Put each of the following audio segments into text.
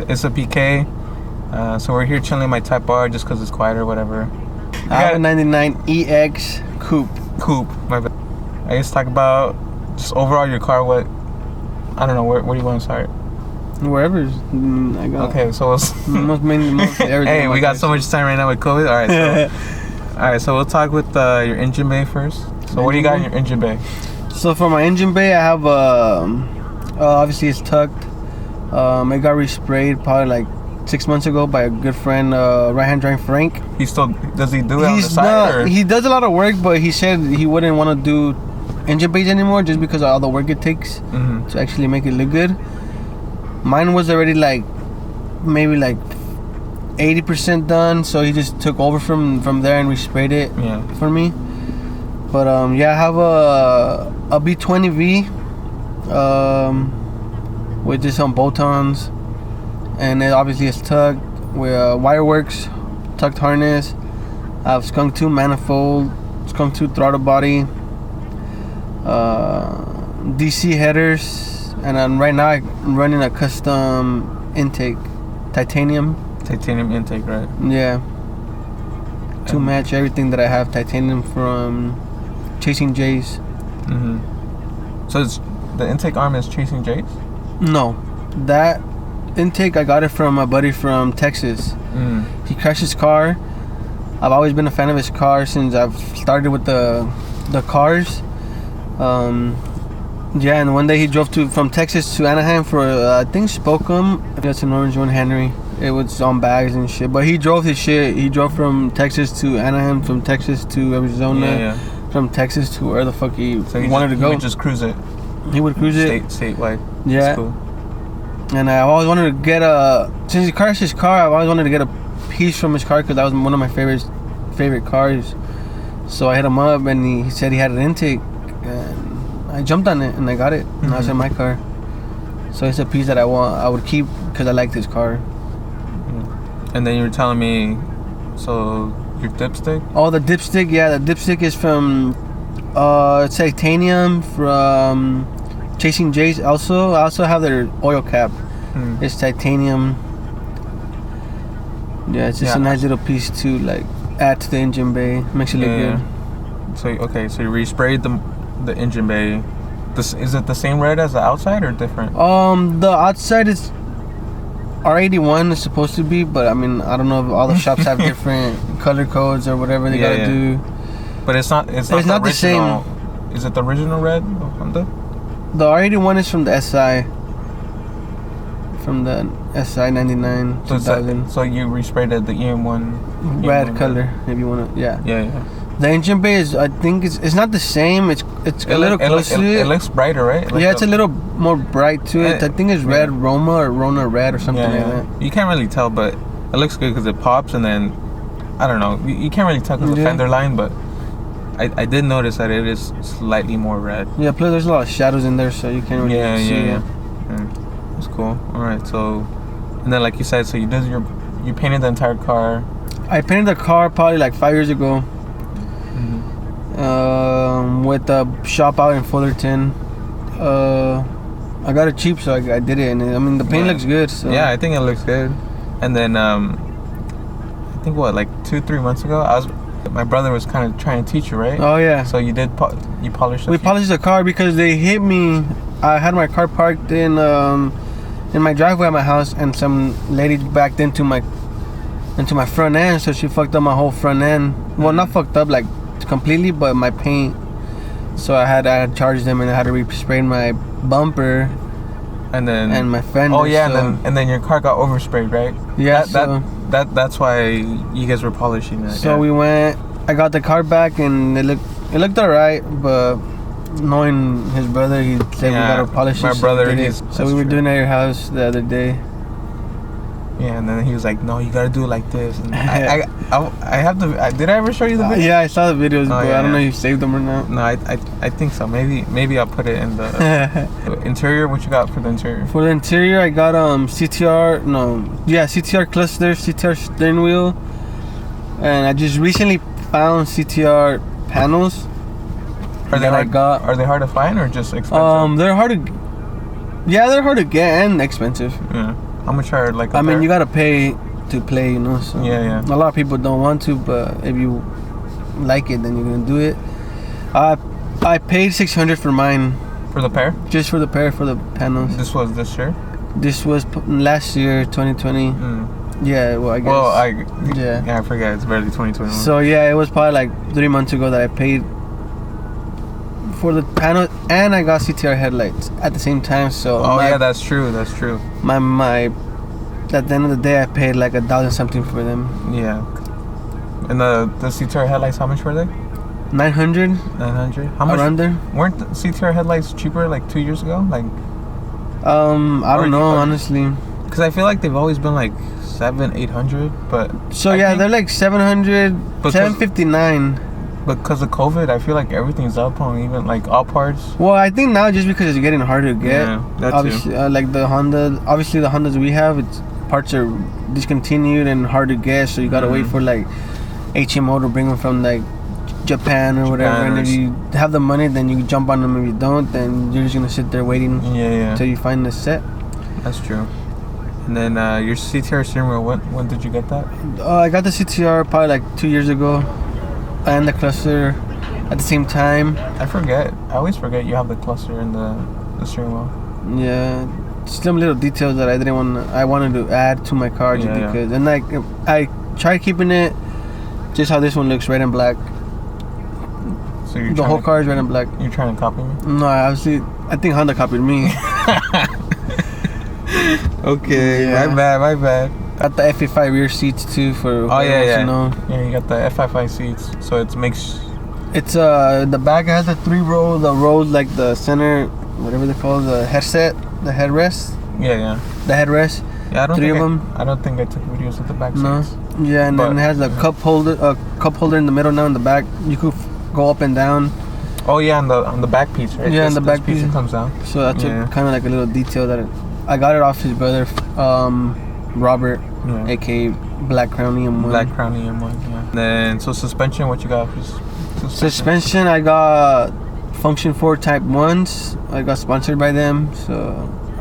It's a PK. So we're here chilling my Type R just because it's quiet or whatever. I have a 99 EX Coupe. My bad. I guess talk about just overall your car. What, I don't know, where do you want to start? Wherever I got. Okay, so most hey, we got so much time right now with COVID. All right, so we'll talk with your engine bay first. So what do you got in your engine bay? So for my engine bay, I have obviously it's tucked. It got resprayed probably like 6 months ago by a good friend, right-hand drive Frank. Does he do it on the side? He does a lot of work, but he said he wouldn't want to do engine bays anymore just because of all the work it takes to actually make it look good. Mine was already like maybe like 80% done, so he just took over from there and resprayed it for me. But yeah, I have a B20V with just some bolt-ons, and it obviously is tucked with Wireworks tucked harness. I have Skunk2 manifold, Skunk2 throttle body, DC headers, and then right now I'm running a custom intake, titanium intake, right? Yeah, to match everything that I have, titanium from Chasing J's. So it's, the intake arm is Chasing J's? No, that intake I got it from a buddy from Texas. He crashed his car. I've always been a fan of his car since I've started with the cars. Yeah, and one day he drove from Texas to Anaheim for I think Spokane. That's an Orange One Henry. It was on bags and shit, but he drove his shit. He drove from Texas to Anaheim, from Texas to Arizona, from Texas to where the fuck he wanted to go. He would just cruise it. He would cruise statewide. Yeah. That's cool. And I always wanted to get since he crashed his car, I always wanted to get a piece from his car because that was one of my favorite cars. So I hit him up and he said he had an intake, and I jumped on it and I got it. And now it's in my car. So it's a piece that I would keep because I liked his car. And then you were telling me, so your dipstick? Oh, the dipstick, yeah, the dipstick is from it's titanium from Chasing J's. I also have their oil cap. It's titanium. Yeah, it's just a nice little piece to like add to the engine bay. Makes it look good. So so you resprayed the engine bay. Is it the same red as the outside or different? The outside is R81 is supposed to be, but I mean I don't know if all the shops have different color codes or whatever they gotta do. But it's not the same. Is it the original red Honda? The R81 is from the SI. From the SI 99 2000. So you resprayed the EM1 red color if you wanna. Yeah. The engine bay is, I think it's not the same. It's a little closer. It looks brighter, right? Yeah, it's a little more bright to it. I think it's red Roma or Rona red or something like that. You can't really tell, but it looks good because it pops, and then I don't know. You can't really tell because the fender line, but I did notice that it is slightly more red. Yeah, plus there's a lot of shadows in there, so you can't really see it. That's cool. All right, so and then like you said, so you painted the entire car. I painted the car probably like 5 years ago. With a shop out in Fullerton. I got it cheap, so I did it, and I mean the paint looks good. So. Yeah, I think it looks good. And then I think like 2-3 months ago, my brother was kind of trying to teach you, right? Oh yeah. So you polished. We polished the car because they hit me. I had my car parked in my driveway at my house, and some lady backed into my front end, so she fucked up my whole front end. Well, not fucked up like completely, but my paint. So I had charged them, and I had to respray my bumper, and my fender. Oh yeah, and then your car got oversprayed, right? Yeah. That's why you guys were polishing it. So we went. I got the car back, and it looked alright, but knowing his brother, he said we gotta polish it. My brother, so we were doing it at your house the other day. Yeah, and then he was like, "No, you gotta do it like this." And I have to. Did I ever show you the video? Yeah, I saw the videos, but I don't know if you saved them or not. No, I think so. Maybe I'll put it in the interior. What you got for the interior? For the interior, I got CTR Cluster, CTR Steering Wheel, and I just recently found CTR panels. Are they hard to find or just expensive? They're hard to get and expensive. Yeah. How much are like? I mean, you gotta pay to play, you know. So yeah. A lot of people don't want to, but if you like it, then you're gonna do it. I paid $600 for mine. For the pair? Just for the pair, for the panels. This was this year? This was last year, 2020. Yeah, well, I guess. Well, yeah, I forget. It's barely 2021. So yeah, it was probably like 3 months ago that I paid for the panel, and I got CTR headlights at the same time. So yeah, that's true. That's true. My at the end of the day, I paid like $1,000 something for them. Yeah. And the CTR headlights, how much were they? 900. 900. How much? Around there. Weren't the CTR headlights cheaper like 2 years ago? Like. I don't know, honestly. Because I feel like they've always been like 700-800, but. So yeah, they're like 700, 759. But because of COVID, I feel like everything's up on even like all parts. Well, I think now just because it's getting harder to get. Yeah, that's obviously, like the Honda. Obviously, the Hondas we have, parts are discontinued and hard to get, so you gotta wait for like HMO to bring them from like Japan or whatever. And if you have the money, then you jump on them. If you don't, then you're just gonna sit there waiting. Until you find the set. That's true. And then your CTR steering wheel. When did you get that? I got the CTR probably like 2 years ago, and the cluster at the same time. I always forget you have the cluster and the steering wheel. Yeah, some little details that I wanted to add to my car just because. And like I tried keeping it just how this one looks, red and black. So the whole car is red and black. You're trying to copy me? No, I think Honda copied me. Okay, my bad. Got the F85 rear seats too for. Yeah. Know. Yeah, you got the F55 seats, so it makes. It's the back has the 3 row, the rows like the center, whatever they call the headset, the headrest. Yeah. The headrest. Yeah, I don't 3 think of them. I don't think I took videos of the back No. seats. Yeah, and then it has a cup holder in the middle now in the back. You could go up and down. Oh yeah, on the back piece, right? Yeah, on the back piece it comes down. So that's kind of like a little detail that I got it off his brother, Robert, aka Black Crown EM1. Black Crown EM1. Yeah. Then suspension, what you got for suspension? I got Function 4 Type 1s. I got sponsored by them,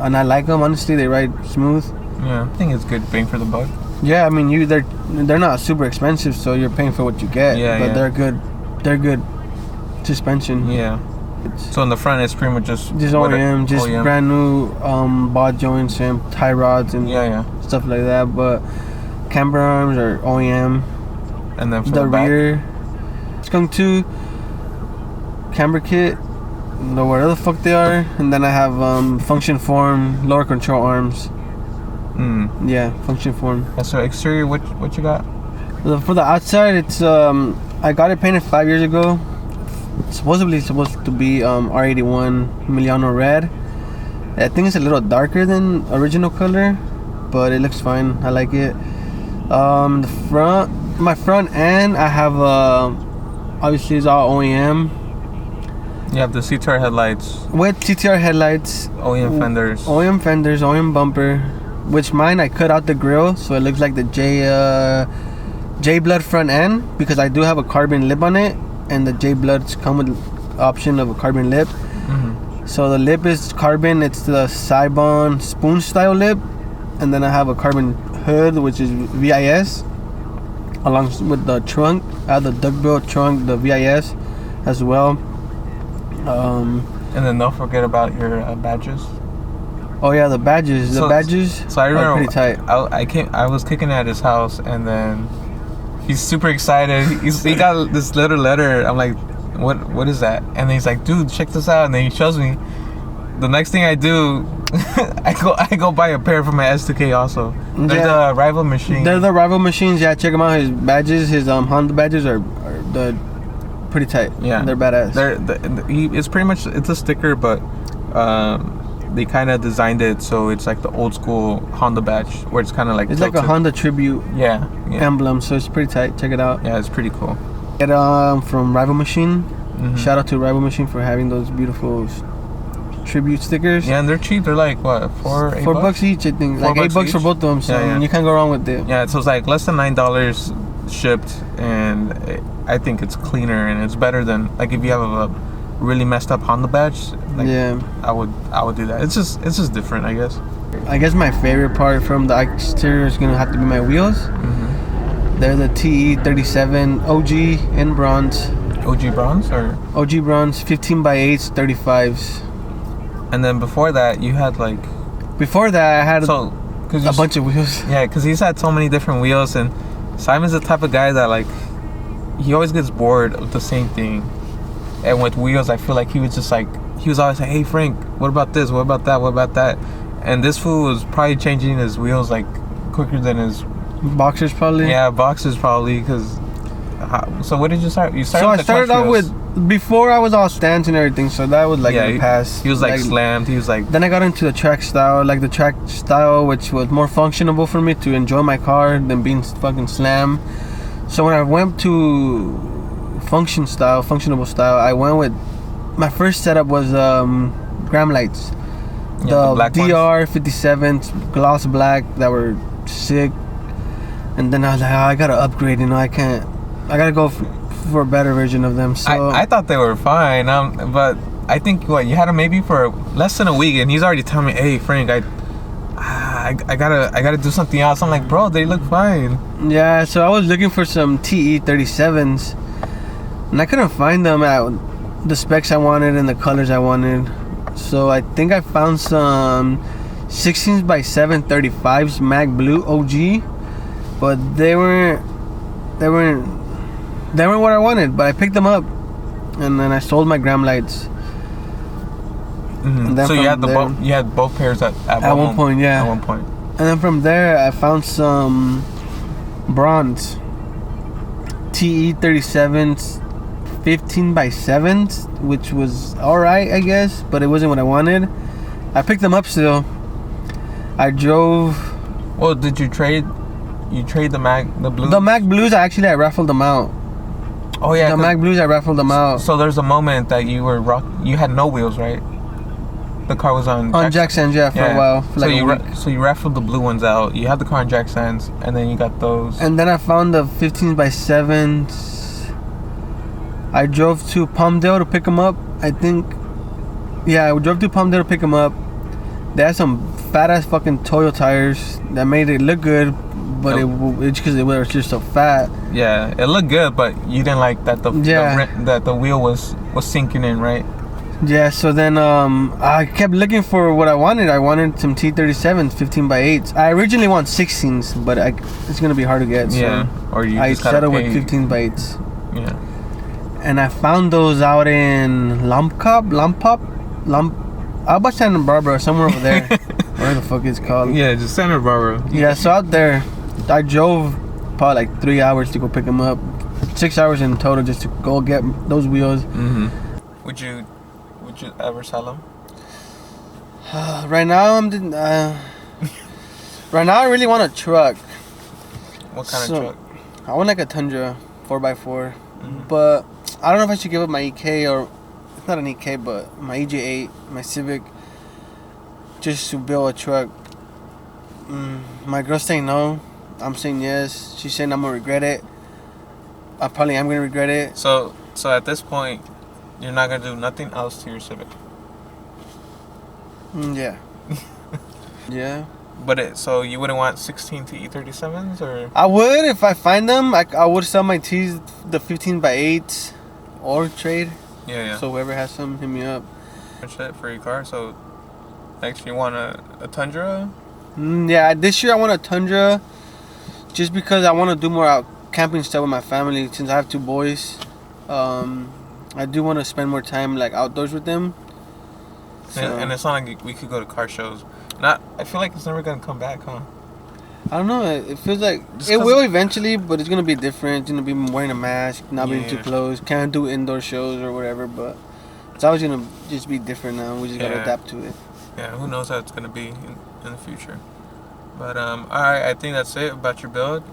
and I like them. Honestly, they ride smooth. Yeah, I think it's good bang for the buck. Yeah, I mean they're not super expensive, so you're paying for what you get. Yeah, but they're good. They're good suspension. Yeah. So in the front, it's pretty much just OEM, just OEM. Brand new ball joints and tie rods and stuff like that. But camber arms are OEM. And then for the back? rear, Skunk2 camber kit. Know where the fuck they are. And then I have function form lower control arms. Yeah, function form. So exterior, what you got? For the outside, it's I got it painted 5 years ago. Supposedly supposed to be R81 Miliano red. I think it's a little darker than original color, but it looks fine. I like it. My front end, I have obviously it's all OEM. You have the CTR headlights. With CTR headlights. OEM fenders. OEM fenders, OEM bumper. Which mine, I cut out the grill, so it looks like the J Blood front end, because I do have a carbon lip on it, and the J Bloods come with the option of a carbon lip. So the lip is carbon. It's the Seibon spoon style lip, and then I have a carbon hood, which is VIS, along with the trunk. I have the duckbill trunk, the VIS, as well. And then don't forget about your badges. Oh yeah, the badges. So I remember are pretty tight. I was kicking at his house, and then he's super excited. He got this little letter. I'm like, what is that? And then he's like, dude, check this out. And then he shows me. The next thing I do, I go buy a pair for my S2K also. They're the rival machine. They're the rival machines. Yeah, check them out. His badges, his Honda badges are the pretty tight. Yeah, they're badass. It's pretty much, it's a sticker, but they kind of designed it so it's like the old school Honda badge, where it's kind of like it's tilted. Like a Honda tribute emblem, so it's pretty tight. Check it out. Yeah, it's pretty cool. Get from Rival Machine. Shout out to Rival Machine for having those beautiful tribute stickers. Yeah, and they're cheap. They're like what, $4 each, I think. Like $8 for both of them. So you can't go wrong with it. Yeah, so it's like less than $9 shipped, and I think it's cleaner and it's better than like if you have a really messed up Honda badge. Like, I would do that. It's just different, I guess. I guess my favorite part from the exterior is gonna have to be my wheels. Mm-hmm. They're the TE37 OG in bronze. OG bronze or? OG bronze, 15x8s, 35s. And then before that, you had like. Before that, I had a bunch of wheels. Yeah, because he's had so many different wheels, and Simon's the type of guy that like he always gets bored of the same thing. And with wheels, I feel like he was always like, "Hey Frank, what about this? What about that? What about that?" And this fool was probably changing his wheels like quicker than his boxers, probably. Yeah, boxers probably. Because so what did you start? You started. So with I started out with before I was all stands and everything. So that was like the pass. He was like slammed. He was like. Then I got into the track style, which was more functional for me to enjoy my car than being fucking slammed. So when I went to functional style, I went with my first setup was gram lights. The DR57s, gloss black, that were sick. And then I was like, I gotta upgrade, I gotta go for a better version of them. So I thought they were fine, but I think you had them maybe for less than a week, and he's already telling me, "Hey Frank, I gotta do something else." I'm like, "Bro, they look fine." Yeah, so I was looking for some TE37s, and I couldn't find them at the specs I wanted and the colors I wanted. So I think I found some 16x7 35s Mag Blue OG, but they weren't what I wanted. But I picked them up, and then I sold my gram lights. Mm-hmm. So you had both pairs at one point, yeah. At one point. And then from there, I found some bronze TE37s 15x7s, which was alright, I guess, but it wasn't what I wanted. I picked them up still. I drove. Well, did you trade? You trade the blues? The Mag Blues, I raffled them out. Oh yeah, the Mag Blues, I raffled them out. So there's a moment that you had no wheels, right? The car was on jack stands, for a while. For so you raffled the blue ones out. You had the car on jack stands, and then you got those. And then I found the 15x7s. I drove to Palmdale to pick them up. I think. Yeah, I drove to Palmdale to pick them up. They had some fat ass fucking Toyo tires that made it look good, but it's because it was just so fat. Yeah, it looked good, but you didn't like that that the wheel was sinking in, right? Yeah, so then I kept looking for what I wanted. I wanted some T37s, 15x8s. I originally want 16s, but it's gonna be hard to get. So or you I settled with 15x8s. Yeah. And I found those out in Lompop. Out by Santa Barbara, somewhere over there. Where the fuck it's called? Yeah, just Santa Barbara. Yeah, so out there, I drove probably like 3 hours to go pick them up. 6 hours in total just to go get those wheels. Mm-hmm. Would you ever sell them? Right now, right now I really want a truck. What kind of truck? I want like a Tundra 4x4, but I don't know if I should give up my EK or it's not an EK, but my EJ8, my Civic, just to build a truck. My girl's saying no. I'm saying yes. She's saying I'm gonna regret it. I probably am gonna regret it. So at this point, you're not gonna do nothing else to your Civic. Yeah. Yeah. But so you wouldn't want 16 TE37s or? I would if I find them. I would sell my T's, the 15x8s, or trade. Yeah. So whoever has some, hit me up. Shit for your car. So next you want a Tundra? Yeah, this year I want a Tundra, just because I want to do more out camping stuff with my family. Since I have 2 boys, I do want to spend more time like outdoors with them. So. And it's not like we could go to car shows. I feel like it's never gonna come back, huh? I don't know. It feels like it will eventually, but it's gonna be different. It's gonna be wearing a mask, not being too close. Can't do indoor shows or whatever, but it's always gonna just be different now. We just gotta adapt to it. Yeah, who knows how it's gonna be in the future. But alright, I think that's it about your build.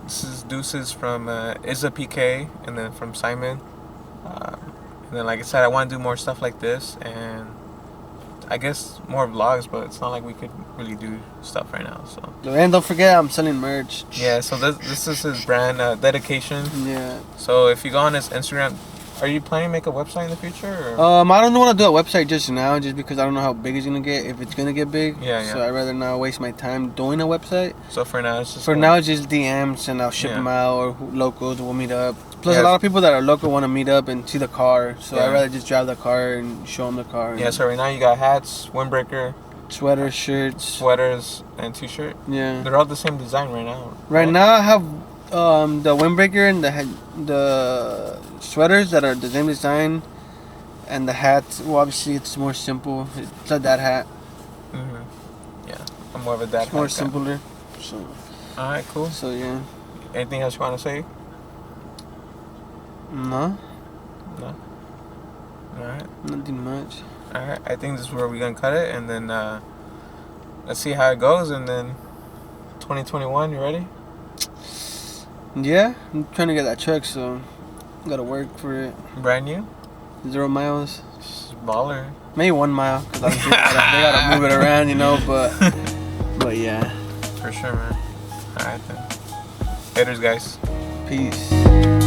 This is deuces from Izza PK, and then from Simon. And then, like I said, I want to do more stuff like this, and I guess more vlogs, but it's not like we could really do stuff right now. So. And don't forget, I'm selling merch. Yeah, so this is his brand, Dedication. Yeah. So if you go on his Instagram, Are you planning to make a website in the future? Or? I don't want to do a website just now, just because I don't know how big it's gonna get. If it's gonna get big, Yeah. So I'd rather not waste my time doing a website. So for now, it's just now it's just DMs, and I'll ship them out, or locals will meet up. Plus, a lot of people that are local want to meet up and see the car, so I'd rather just drive the car and show them the car. Yeah. So right now you got hats, windbreaker, sweaters, shirts, sweaters, and t-shirt. Yeah. They're all the same design right now. Right now I have the windbreaker and the sweaters that are the same design, and the hats. Well, obviously it's more simple. It's a dad hat. Yeah, I'm more of a dad hat. More simpler. So. All right, cool. So yeah. Anything else you want to say? No. All right. Nothing much. All right. I think this is where we're gonna cut it, and then let's see how it goes, and then 2021. You ready? Yeah, I'm trying to get that truck, so gotta work for it. Brand new? 0 miles. Baller. Maybe 1 mile, because they gotta move it around, you know, but yeah. For sure, man. Alright then. Haters, guys. Peace.